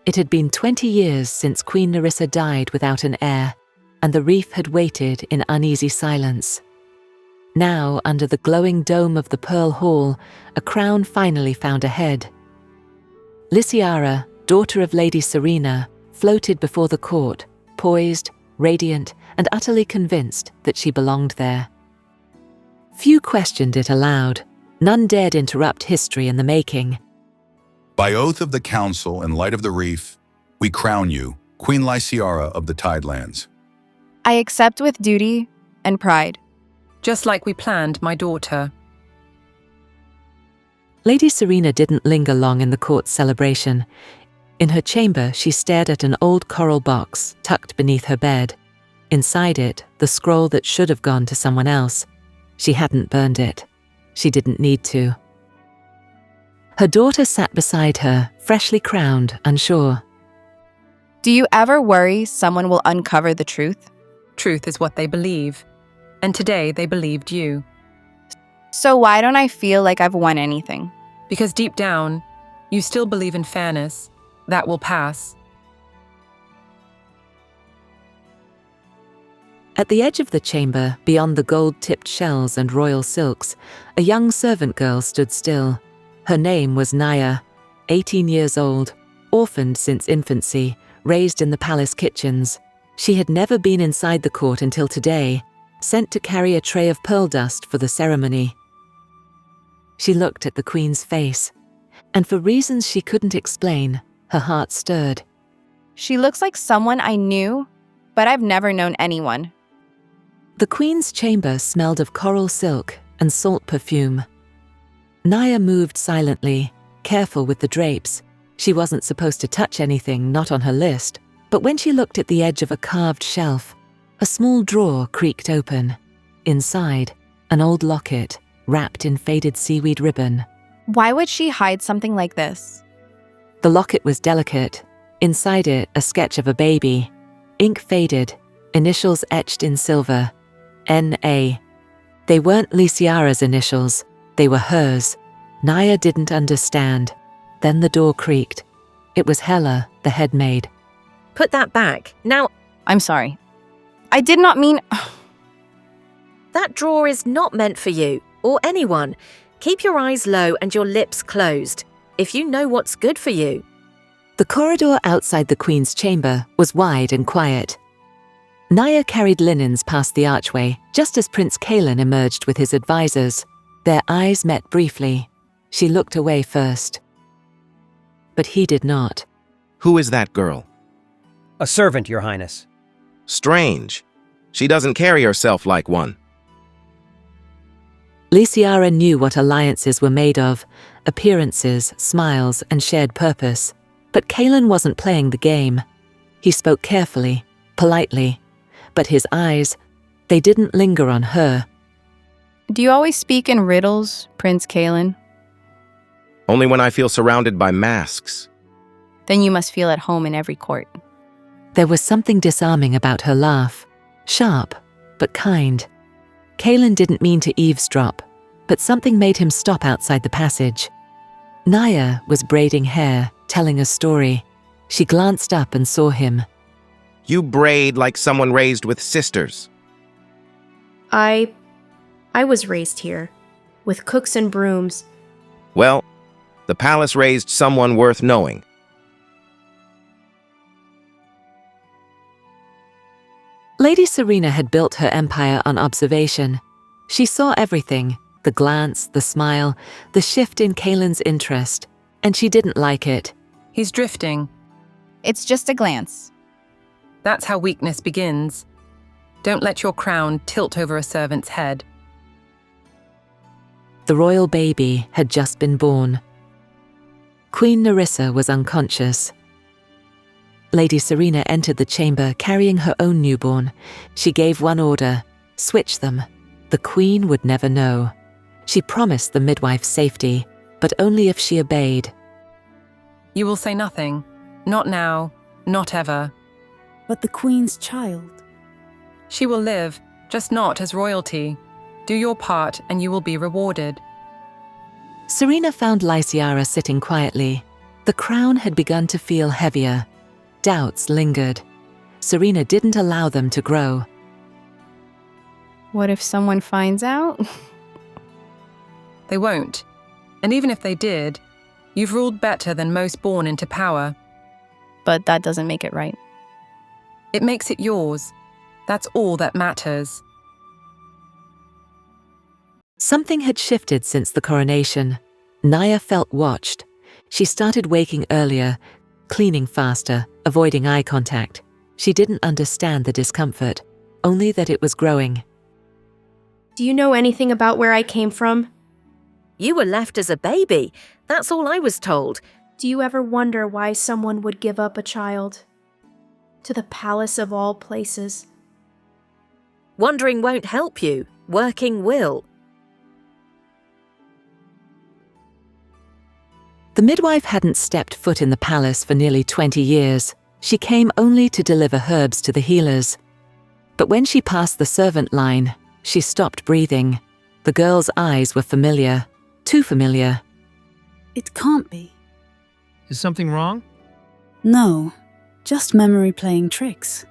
It had been 20 years since Queen Nerissa died without an heir, and the reef had waited in uneasy silence. Now, under the glowing dome of the Pearl Hall, a crown finally found a head. Lyciara, daughter of Lady Serena, floated before the court, poised, radiant, and utterly convinced that she belonged there. Few questioned it aloud. None dared interrupt history in the making. By oath of the council and light of the reef, we crown you, Queen Lyciara of the Tidelands. I accept with duty and pride. Just like we planned, my daughter. Lady Serena didn't linger long in the court's celebration. In her chamber, she stared at an old coral box tucked beneath her bed. Inside it, the scroll that should have gone to someone else. She hadn't burned it. She didn't need to. Her daughter sat beside her, freshly crowned, unsure. Do you ever worry someone will uncover the truth? Truth is what they believe. And today they believed you. So why don't I feel like I've won anything? Because deep down, you still believe in fairness. That will pass. At the edge of the chamber, beyond the gold-tipped shells and royal silks, a young servant girl stood still. Her name was Naia, 18 years old, orphaned since infancy, raised in the palace kitchens. She had never been inside the court until today, sent to carry a tray of pearl dust for the ceremony. She looked at the queen's face, and for reasons she couldn't explain, her heart stirred. She looks like someone I knew, but I've never known anyone. The queen's chamber smelled of coral silk and salt perfume. Naia moved silently, careful with the drapes. She wasn't supposed to touch anything not on her list, but when she looked at the edge of a carved shelf, a small drawer creaked open. Inside, an old locket, wrapped in faded seaweed ribbon. Why would she hide something like this? The locket was delicate. Inside it, a sketch of a baby. Ink faded, initials etched in silver. N.A. They weren't Lyciara's initials. They were hers. Naia didn't understand. Then the door creaked. It was Hela, the head maid. Put that back. Now, I'm sorry. I did not mean... that drawer is not meant for you, or anyone. Keep your eyes low and your lips closed, if you know what's good for you. The corridor outside the queen's chamber was wide and quiet. Naia carried linens past the archway, just as Prince Kalin emerged with his advisors. Their eyes met briefly. She looked away first. But he did not. Who is that girl? A servant, Your Highness. Strange. She doesn't carry herself like one. Lyciara knew what alliances were made of, appearances, smiles, and shared purpose. But Kalin wasn't playing the game. He spoke carefully, politely, but his eyes, they didn't linger on her. Do you always speak in riddles, Prince Kalin? Only when I feel surrounded by masks. Then you must feel at home in every court. There was something disarming about her laugh, sharp, but kind. Kalin didn't mean to eavesdrop, but something made him stop outside the passage. Naia was braiding hair, telling a story. She glanced up and saw him. You braid like someone raised with sisters. I was raised here, with cooks and brooms. Well, the palace raised someone worth knowing. Lady Serena had built her empire on observation. She saw everything, the glance, the smile, the shift in Kalin's interest, and she didn't like it. He's drifting. It's just a glance. That's how weakness begins. Don't let your crown tilt over a servant's head. The royal baby had just been born. Queen Nerissa was unconscious. Lady Serena entered the chamber carrying her own newborn. She gave one order: switch them. The queen would never know. She promised the midwife safety, but only if she obeyed. You will say nothing. Not now, not ever. But the queen's child. She will live, just not as royalty. Do your part and you will be rewarded. Serena found Lyciara sitting quietly. The crown had begun to feel heavier. Doubts lingered. Serena didn't allow them to grow. What if someone finds out? They won't. And even if they did, you've ruled better than most born into power. But that doesn't make it right. It makes it yours. That's all that matters. Something had shifted since the coronation. Naia felt watched. She started waking earlier, cleaning faster, avoiding eye contact. She didn't understand the discomfort, only that it was growing. Do you know anything about where I came from? You were left as a baby. That's all I was told. Do you ever wonder why someone would give up a child? To the palace of all places. Wondering won't help you. Working will. The midwife hadn't stepped foot in the palace for nearly 20 years. She came only to deliver herbs to the healers. But when she passed the servant line, she stopped breathing. The girl's eyes were familiar. Too familiar. It can't be. Is something wrong? No, just memory playing tricks.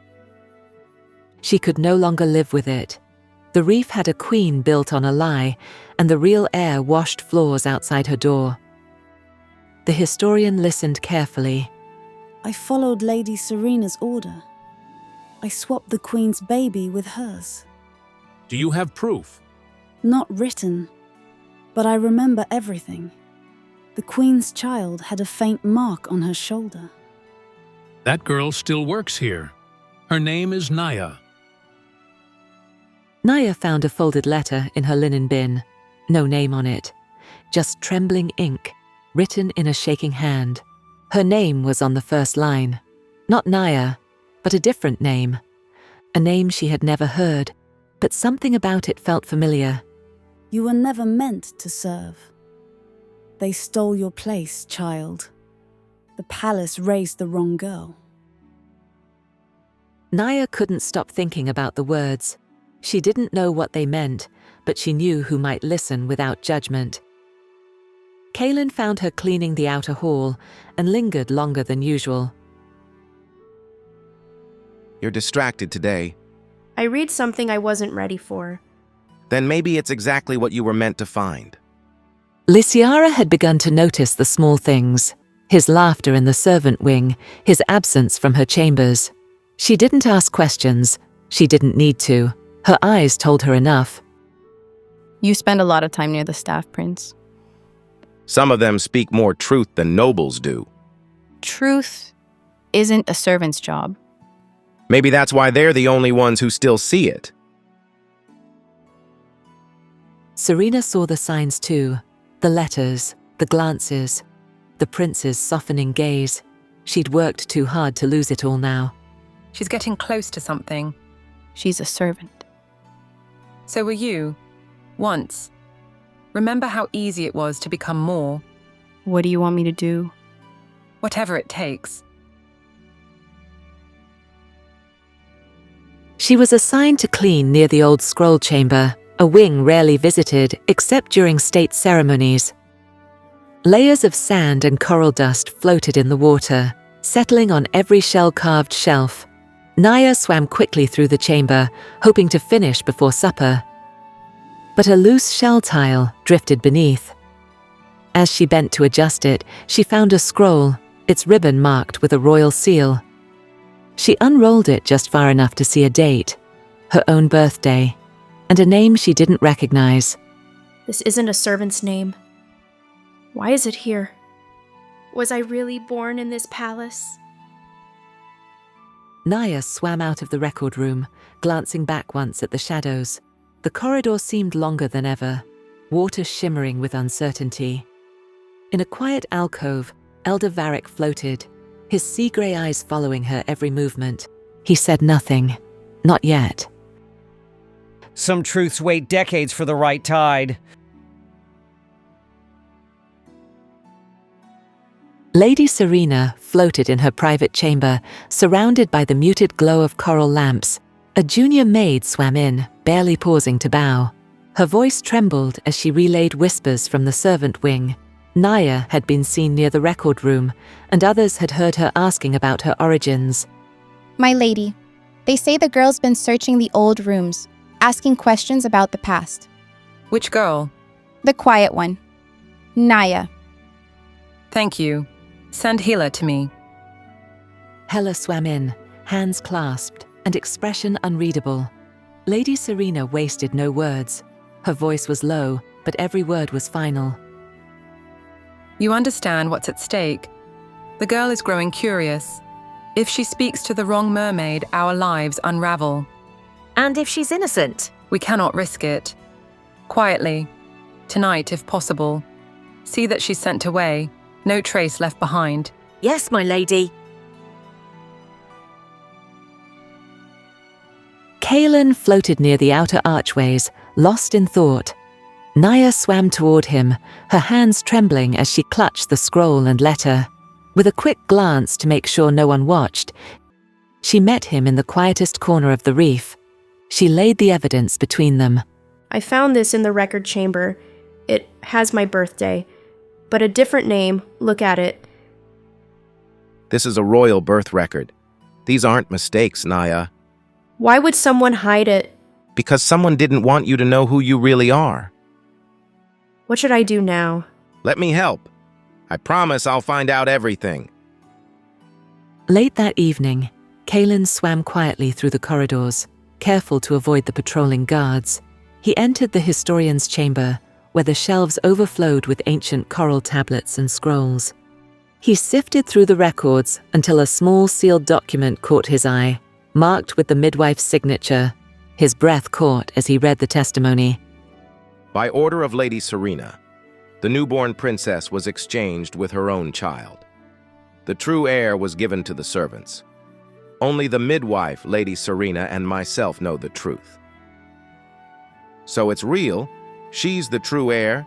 She could no longer live with it. The reef had a queen built on a lie, and the real heir washed floors outside her door. The historian listened carefully. I followed Lady Serena's order. I swapped the Queen's baby with hers. Do you have proof? Not written, but I remember everything. The Queen's child had a faint mark on her shoulder. That girl still works here. Her name is Naia. Naia found a folded letter in her linen bin. No name on it. Just trembling ink, written in a shaking hand. Her name was on the first line. Not Naia, but a different name. A name she had never heard, but something about it felt familiar. You were never meant to serve. They stole your place, child. The palace raised the wrong girl. Naia couldn't stop thinking about the words. She didn't know what they meant, but she knew who might listen without judgment. Kalin found her cleaning the outer hall and lingered longer than usual. You're distracted today. I read something I wasn't ready for. Then maybe it's exactly what you were meant to find. Lysiara had begun to notice the small things. His laughter in the servant wing, his absence from her chambers. She didn't ask questions. She didn't need to. Her eyes told her enough. You spend a lot of time near the staff, Prince. Some of them speak more truth than nobles do. Truth isn't a servant's job. Maybe that's why they're the only ones who still see it. Serena saw the signs too. The letters, the glances, the prince's softening gaze. She'd worked too hard to lose it all now. She's getting close to something. She's a servant. So were you. Once. Remember how easy it was to become more. What do you want me to do? Whatever it takes. She was assigned to clean near the old scroll chamber, a wing rarely visited except during state ceremonies. Layers of sand and coral dust floated in the water, settling on every shell-carved shelf. Naia swam quickly through the chamber, hoping to finish before supper. But a loose shell tile drifted beneath. As she bent to adjust it, she found a scroll, its ribbon marked with a royal seal. She unrolled it just far enough to see a date, her own birthday, and a name she didn't recognize. This isn't a servant's name. Why is it here? Was I really born in this palace? Naia swam out of the record room, glancing back once at the shadows. The corridor seemed longer than ever, water shimmering with uncertainty. In a quiet alcove, Elder Varric floated, his sea-grey eyes following her every movement. He said nothing. Not yet. Some truths wait decades for the right tide. Lady Serena floated in her private chamber, surrounded by the muted glow of coral lamps. A junior maid swam in, barely pausing to bow. Her voice trembled as she relayed whispers from the servant wing. Naia had been seen near the record room, and others had heard her asking about her origins. My lady, they say the girl's been searching the old rooms, asking questions about the past. Which girl? The quiet one. Naia. Thank you. Send Hela to me. Hela swam in, hands clasped, and expression unreadable. Lady Serena wasted no words. Her voice was low, but every word was final. You understand what's at stake. The girl is growing curious. If she speaks to the wrong mermaid, our lives unravel. And if she's innocent? We cannot risk it. Quietly. Tonight, if possible. See that she's sent away. No trace left behind. Yes, my lady. Kalin floated near the outer archways, lost in thought. Naia swam toward him, her hands trembling as she clutched the scroll and letter. With a quick glance to make sure no one watched, she met him in the quietest corner of the reef. She laid the evidence between them. I found this in the record chamber. It has my birthday, but a different name. Look at it. This is a royal birth record. These aren't mistakes, Naia. Why would someone hide it? Because someone didn't want you to know who you really are. What should I do now? Let me help. I promise I'll find out everything. Late that evening, Kalin swam quietly through the corridors, careful to avoid the patrolling guards. He entered the historian's chamber, where the shelves overflowed with ancient coral tablets and scrolls. He sifted through the records until a small sealed document caught his eye, marked with the midwife's signature. His breath caught as he read the testimony. By order of Lady Serena, the newborn princess was exchanged with her own child. The true heir was given to the servants. Only the midwife, Lady Serena, and myself know the truth. So it's real, she's the true heir,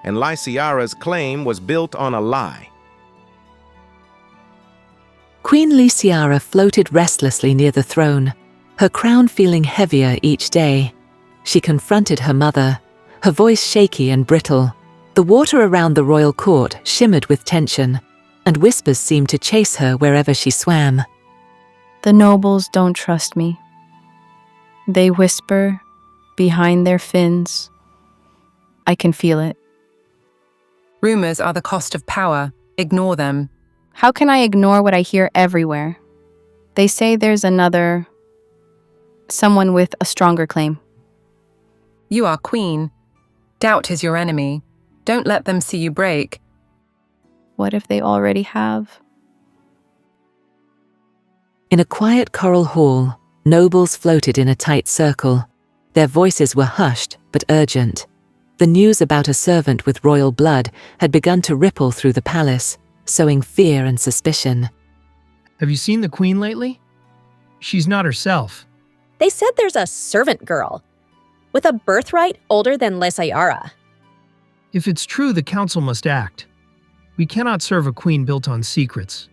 and Lyciara's claim was built on a lie. Queen Lyciara floated restlessly near the throne, her crown feeling heavier each day. She confronted her mother, her voice shaky and brittle. The water around the royal court shimmered with tension, and whispers seemed to chase her wherever she swam. The nobles don't trust me. They whisper behind their fins. I can feel it. Rumors are the cost of power. Ignore them. How can I ignore what I hear everywhere? They say there's someone with a stronger claim. You are queen. Doubt is your enemy. Don't let them see you break. What if they already have? In a quiet coral hall, nobles floated in a tight circle. Their voices were hushed but urgent. The news about a servant with royal blood had begun to ripple through the palace, sowing fear and suspicion. Have you seen the queen lately? She's not herself. They said there's a servant girl with a birthright older than Lyciara. If it's true, the council must act. We cannot serve a queen built on secrets.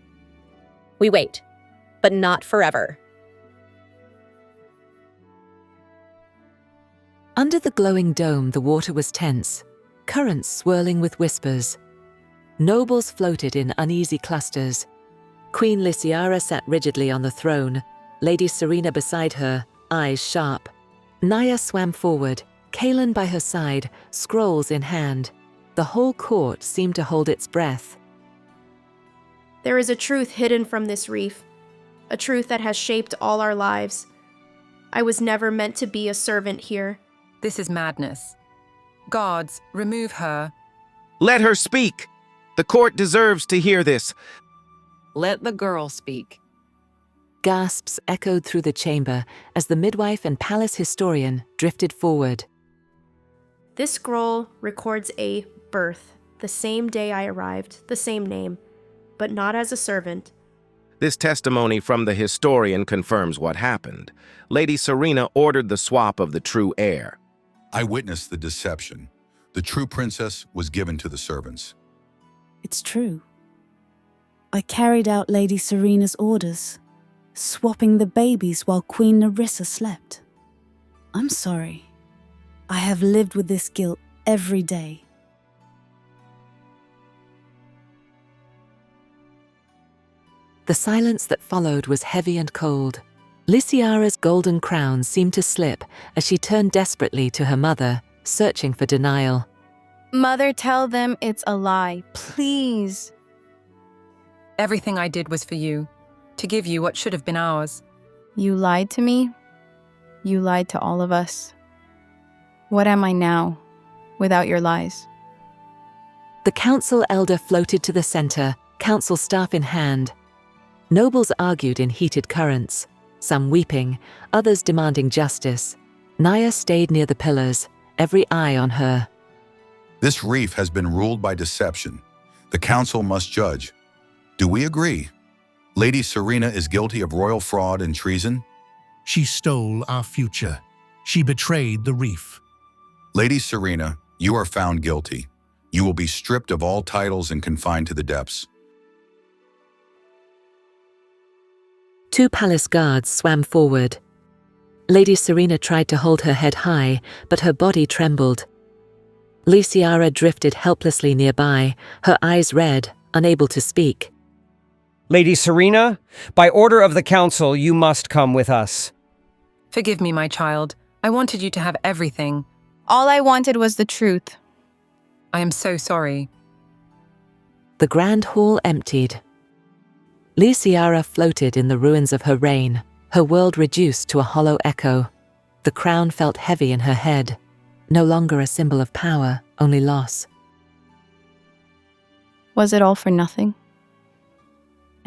We wait, but not forever. Under the glowing dome, the water was tense, currents swirling with whispers. Nobles floated in uneasy clusters. Queen Lyciara sat rigidly on the throne, Lady Serena beside her, eyes sharp. Naia swam forward, Kalin by her side, scrolls in hand. The whole court seemed to hold its breath. There is a truth hidden from this reef, a truth that has shaped all our lives. I was never meant to be a servant here. This is madness. Guards, remove her. Let her speak! The court deserves to hear this. Let the girl speak. Gasps echoed through the chamber as the midwife and palace historian drifted forward. This scroll records a birth, the same day I arrived, the same name, but not as a servant. This testimony from the historian confirms what happened. Lady Serena ordered the swap of the true heir. I witnessed the deception. The true princess was given to the servants. It's true. I carried out Lady Serena's orders, swapping the babies while Queen Nerissa slept. I'm sorry. I have lived with this guilt every day. The silence that followed was heavy and cold. Lyciara's golden crown seemed to slip as she turned desperately to her mother, searching for denial. Mother, tell them it's a lie, please. Everything I did was for you, to give you what should have been ours. You lied to me. You lied to all of us. What am I now, without your lies? The council elder floated to the center, council staff in hand. Nobles argued in heated currents, some weeping, others demanding justice. Naia stayed near the pillars, every eye on her. This reef has been ruled by deception. The council must judge. Do we agree? Lady Serena is guilty of royal fraud and treason? She stole our future. She betrayed the reef. Lady Serena, you are found guilty. You will be stripped of all titles and confined to the depths. 2 palace guards swam forward. Lady Serena tried to hold her head high, but her body trembled. Lyciara drifted helplessly nearby, her eyes red, unable to speak. Lady Serena, by order of the council, you must come with us. Forgive me, my child. I wanted you to have everything. All I wanted was the truth. I am so sorry. The grand hall emptied. Lyciara floated in the ruins of her reign, her world reduced to a hollow echo. The crown felt heavy in her head, no longer a symbol of power, only loss. Was it all for nothing?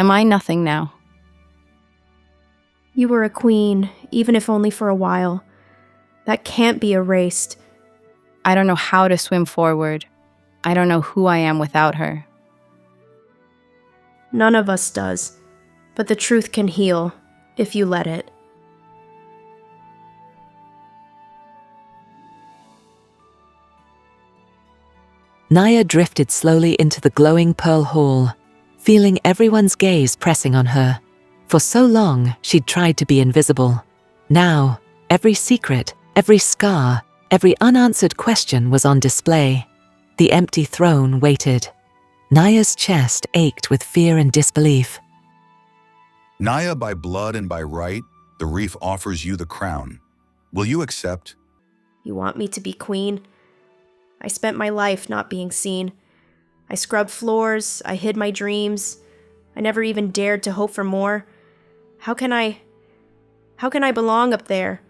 Am I nothing now? You were a queen, even if only for a while. That can't be erased. I don't know how to swim forward. I don't know who I am without her. None of us does, but the truth can heal, if you let it. Naia drifted slowly into the glowing pearl hall, feeling everyone's gaze pressing on her. For so long, she'd tried to be invisible. Now, every secret, every scar, every unanswered question was on display. The empty throne waited. Naia's chest ached with fear and disbelief. Naia, by blood and by right, the reef offers you the crown. Will you accept? You want me to be queen? I spent my life not being seen. I scrubbed floors, I hid my dreams. I never even dared to hope for more. How can I belong up there?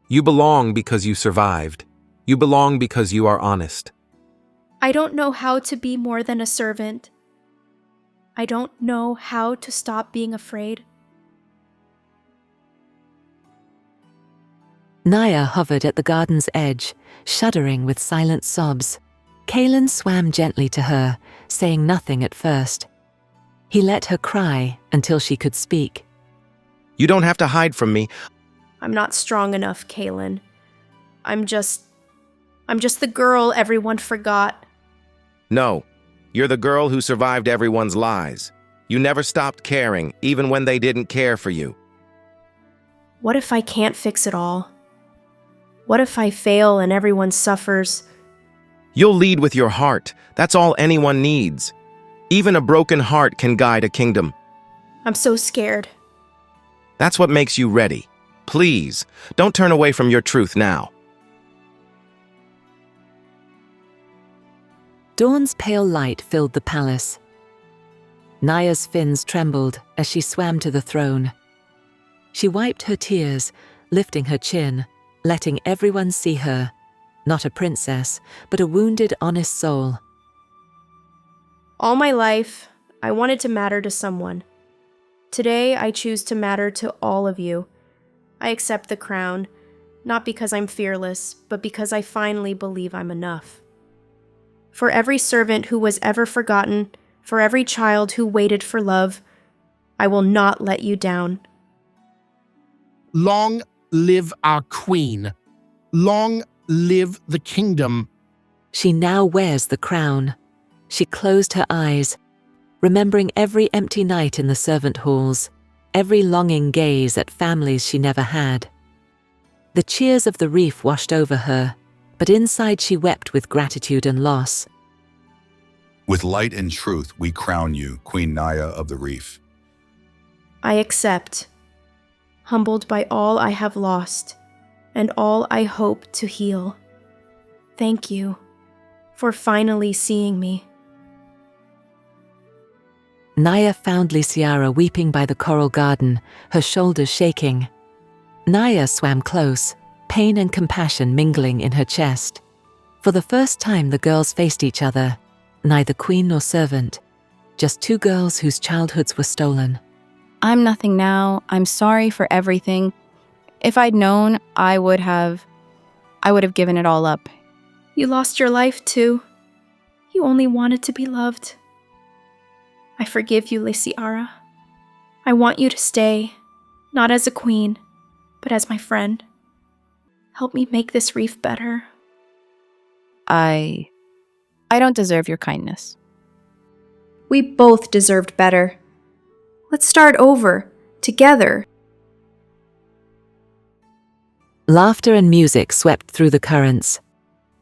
You belong because you survived. You belong because you are honest. I don't know how to be more than a servant. I don't know how to stop being afraid. Naia hovered at the garden's edge, shuddering with silent sobs. Kalin swam gently to her, saying nothing at first. He let her cry until she could speak. You don't have to hide from me. I'm not strong enough, Kalin. I'm just the girl everyone forgot. No, you're the girl who survived everyone's lies. You never stopped caring, even when they didn't care for you. What if I can't fix it all? What if I fail and everyone suffers? You'll lead with your heart. That's all anyone needs. Even a broken heart can guide a kingdom. I'm so scared. That's what makes you ready. Please, don't turn away from your truth now. Dawn's pale light filled the palace. Naia's fins trembled as she swam to the throne. She wiped her tears, lifting her chin, letting everyone see her, not a princess, but a wounded, honest soul. All my life, I wanted to matter to someone. Today, I choose to matter to all of you. I accept the crown, not because I'm fearless, but because I finally believe I'm enough. For every servant who was ever forgotten, for every child who waited for love, I will not let you down. Long live our queen. Long live the kingdom. She now wears the crown. She closed her eyes, remembering every empty night in the servant halls, every longing gaze at families she never had. The cheers of the reef washed over her, but inside she wept with gratitude and loss. With light and truth, we crown you, Queen Naia of the Reef. I accept, humbled by all I have lost and all I hope to heal. Thank you for finally seeing me. Naia found Lysiara weeping by the coral garden, her shoulders shaking. Naia swam close, pain and compassion mingling in her chest. For the first time the girls faced each other, neither queen nor servant, just two girls whose childhoods were stolen. I'm nothing now. I'm sorry for everything. If I'd known, I would have given it all up. You lost your life too. You only wanted to be loved. I forgive you, Lysiara. I want you to stay, not as a queen, but as my friend. Help me make this reef better. I don't deserve your kindness. We both deserved better. Let's start over, together. Laughter and music swept through the currents.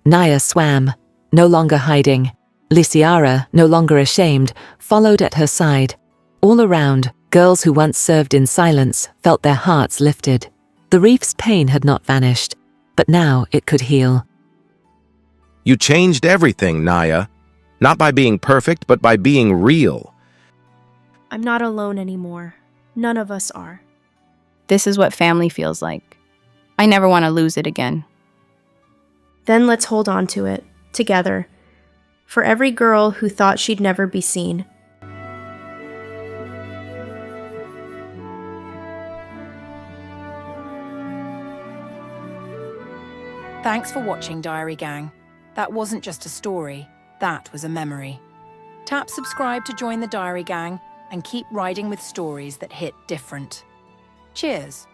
Naia swam, no longer hiding. Lysiara, no longer ashamed, followed at her side. All around, girls who once served in silence felt their hearts lifted. The reef's pain had not vanished, but now it could heal. You changed everything, Naia. Not by being perfect, but by being real. I'm not alone anymore. None of us are. This is what family feels like. I never want to lose it again. Then let's hold on to it, together. For every girl who thought she'd never be seen. Thanks for watching, Diary Gang. That wasn't just a story, that was a memory. Tap subscribe to join the Diary Gang and keep riding with stories that hit different. Cheers.